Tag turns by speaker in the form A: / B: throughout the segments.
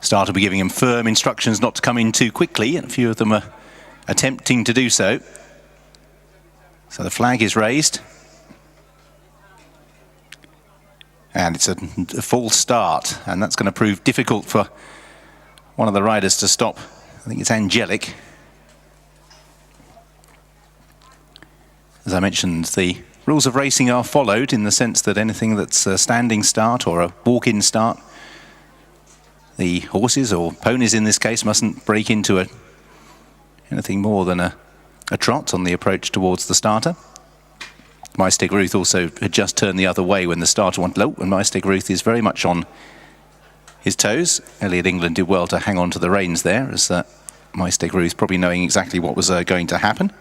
A: Starter will be giving him firm instructions not to come in too quickly, and a few of them are attempting to do so. So the flag is raised. And it's a false start, and that's going to prove difficult for one of the riders to stop. I think it's Angelic. As I mentioned, the rules of racing are followed in the sense that anything that's a standing start or a walk-in start, the horses, or ponies in this case, mustn't break into anything more than a trot on the approach towards the starter. Maesteg Ruth also had just turned the other way when the starter went low, and Maesteg Ruth is very much on his toes. Elliott England did well to hang on to the reins there, as Maesteg Ruth probably knowing exactly what was going to happen.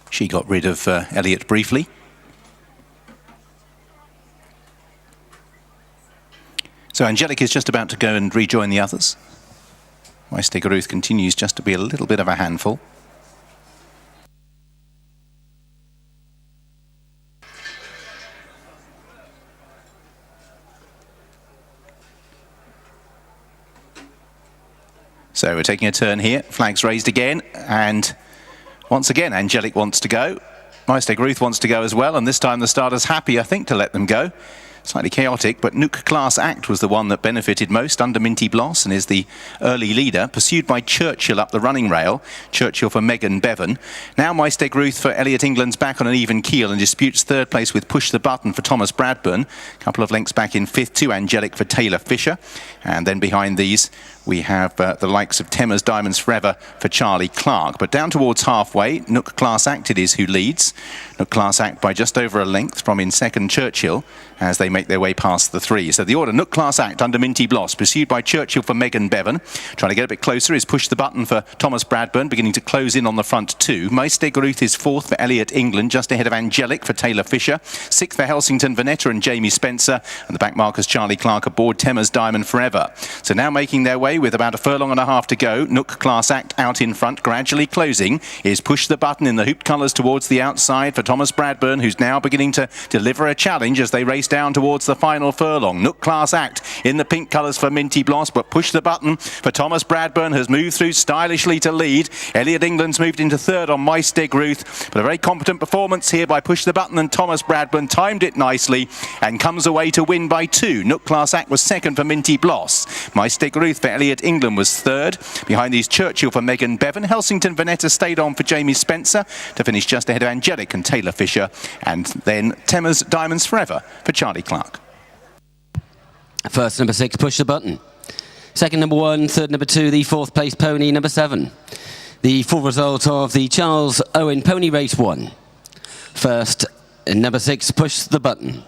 A: She got rid of Elliott briefly. So Angelic is just about to go and rejoin the others. Maesteg Ruth continues just to be a little bit of a handful. So we're taking a turn here, flags raised again, and once again Angelic wants to go. Maesteg Ruth wants to go as well, and this time the starter's happy, I think, to let them go. Slightly chaotic, but Nook Class Act was the one that benefited most under Minty Bloss and is the early leader, pursued by Churchill up the running rail. Churchill for Megan Bevan. Now Maesteg Ruth for Elliott England's back on an even keel and disputes third place with Push the Button for Thomas Bradburn. A couple of lengths back in fifth to Angelic for Taylor Fisher. And then behind these we have the likes of Temmers Diamonds Forever for Charlie Clark. But down towards halfway, Nook Class Act it is who leads. Nook Class Act by just over a length from in second Churchill as they make their way past the three. So the order, Nook Class Act under Minty Bloss, pursued by Churchill for Megan Bevan. Trying to get a bit closer is Push the Button for Thomas Bradburn, beginning to close in on the front two. Maesteg Ruth is fourth for Elliott England, just ahead of Angelic for Taylor Fisher. Sixth for Helsington Vanetta and Jamie Spencer. And the back markers Charlie Clark aboard Temmers Diamond Forever. So now making their way with about a furlong and a half to go. Nook Class Act out in front, gradually closing is Push the Button in the hooped colours towards the outside for Thomas Bradburn, who's now beginning to deliver a challenge as they race down towards the final furlong. Nook Class Act in the pink colours for Minty Bloss, but Push the Button for Thomas Bradburn has moved through stylishly to lead. Elliott England's moved into third on Maesteg Ruth, but a very competent performance here by Push the Button, and Thomas Bradburn timed it nicely and comes away to win by two. Nook Class Act was second for Minty Bloss. Maesteg Ruth for Elliott England was third. Behind these Churchill for Megan Bevan. Helsington Vanetta stayed on for Jamie Spencer to finish just ahead of Angelic and Taylor Fisher, and then Temmers Diamonds Forever for Charlie Clark.
B: First, number 6, Push the Button. Second, number 1. Third, number 2, the fourth place pony, number 7. The full result of the Charles Owen Pony Race 1. First, number 6, Push the Button.